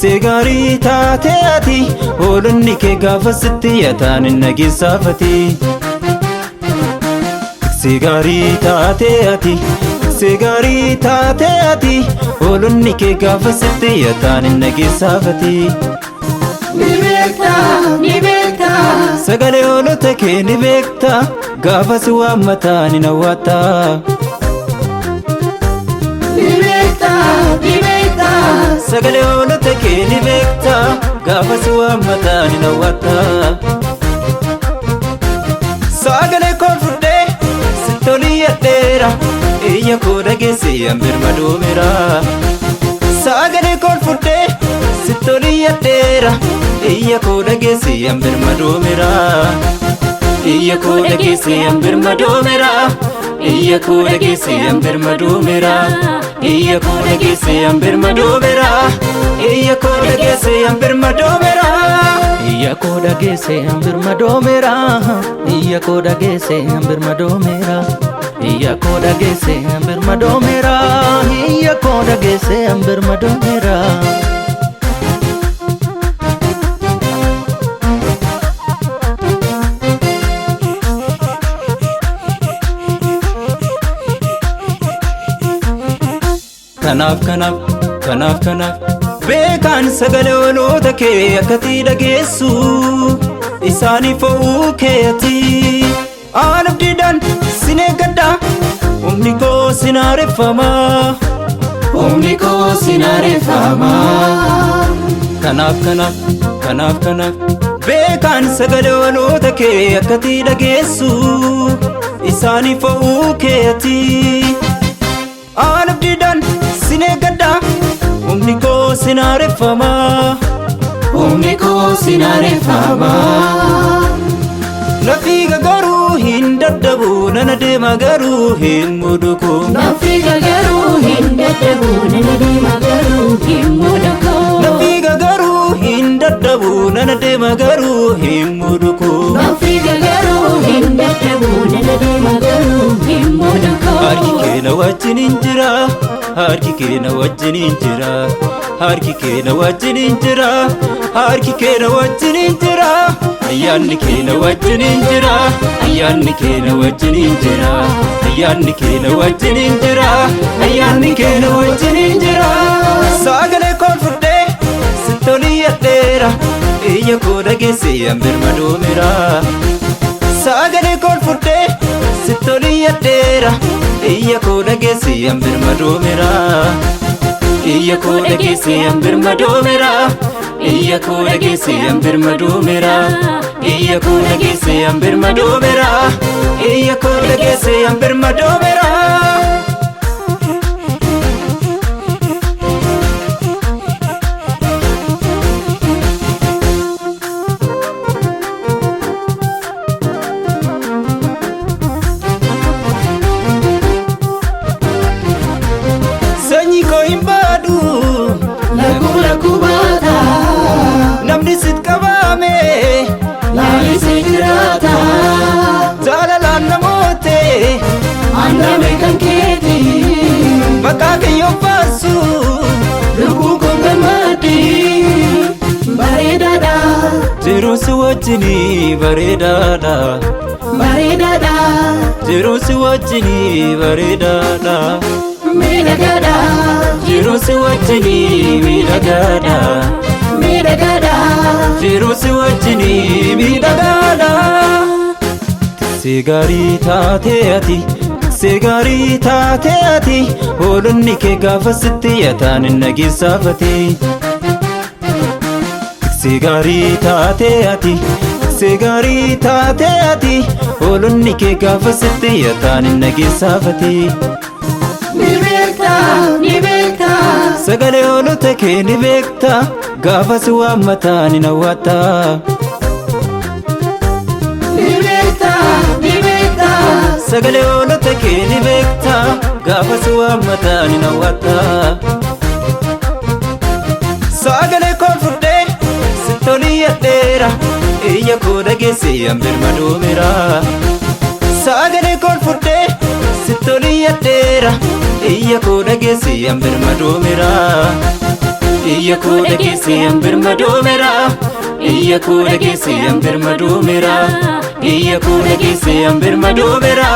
Segari taate ati Hoolonni kee gaafa sitti yaatan hin nageessaafati. Segari taate ati Hoolonni kee gaafa sitti yaatan hin nageessaafati. Ni beekta Sagalee hoolota kee ni beekta gaafa si waammataan hin hawwatta. Ni beekta Sagalee hoolota kee ni beekta gaafa si waammataan hin hawwatta. Sagalee koo fudhee sitti olii yadheera iyya koo dhageesse hambirma doomeera. Sagalee koo fudhee sitti olii yadheera iyya koo dhageesse hambirma doomeera. Iyya koo dhageesse hambirma doomeera. Iyya koo dhageesse hambirma doomeera. Iyya koo dhageesse hambirma doomeera. Iyya koo dhageesse hambirma doomeera. Iyya koo dhageesse hambirma doomeera. Iyya koo dhageesse hambirma doomeera. Iyya koo dhageesse hambirma doomeera. Iyya koo dhageesse hambirma doomeera. Kanaaf beekaan sagalee hoolota kee akkati dhageessu isaaniif ho'uu keeti. Aan abdiidhaan sin eeggadha humni koo sin haareffama. Humni koo sin haareffama. Kanaaf beekaan sagalee hoolota kee akkati dhageessu isaaniif ho'uu keeti. Aan abdiidhaan sin eeggadha humni koo sin haareffama. Humni koo sin haareffama. Na fiiga garuu hin dadhabu nana deema garuu hin muduku. Na fiiga garuu hin dadhabu nana deema garuu hin muduku. Na fiiga garuu hin dadhabu nana deema garuu hin muduku. Na fiiga garuu hin dadhabu nana deema garuu hin muduku. Harki kee na wajjin jira. Harki kee na wajjin jira. Harki kee na wajjin jira. Harki kee na wajjin jira. Ayyaanni kee na wajjin jira. Ayyaanni kee na wajjin jira. Ayyaanni kee na wajjin jira. Ayyaanni kee na wajjin jira. Sagalee koo fudhee sitti olii yadheera iyya koo dhageesse hambirma doomeera. Sagalee koo fudhee sitti olii yadheera iyya koo dhageesse hambirma doomeera. Iyya koo dhageesse hambirma doomeera. Iyya koo dhageesse hambirma doomeera. Iyya koo dhageesse hambirma doomeera. Iyya koo dhageesse hambirma doomeera. Sanyii koo hin baadu Lakkuu baata namni sit qabame lalisee jiraata. jaalalaan namoote Anname kan keeti maqaa keeyyoo baasu lubbuu koo gammaddi. Bareedaadha jiruun si wajjini bareedaadha. bareedaadha Jiruun si wajjini bareedaadha. miidhagaadha Jiruun si wajjini miidhagaadha. miidhagaadha. Jiruun si wajjini miidhagaadha. Segaarii taate ati hoolonni kee gaafa sitti yaatan hin nageessaafati. Segaarii taate ati hoolonni kee gaafa sitti yaatan hin nageessaafati. Ni beekta Sagalee hoolota kee ni beekta gaafa si waammataan hin hawwatta. Ni beekta Sagalee hoolota kee ni beekta gaafa si waammataan hin hawwatta. Sagalee koo fudhee sitti olii yadheera iyya koo dhageesse hambirma doomeera. Sagalee koo fudhee sitti olii yadheera iyya koo dhageesse hambir madoomera iyya koo dhageesse hambir madoomera iyya koo dhageesse hambir madoomera iyya koo dhageesse hambir madoomera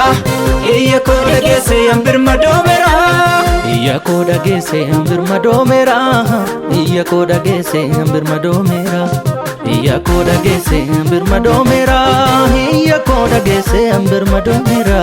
iyya koo dhageesse hambir madoomera iyya koo dhageesse hambir madoomera iyya koo dhageesse hambir madoomera iyya koo dhageesse hambir madoomera iyya koo dhageesse hambir madoomera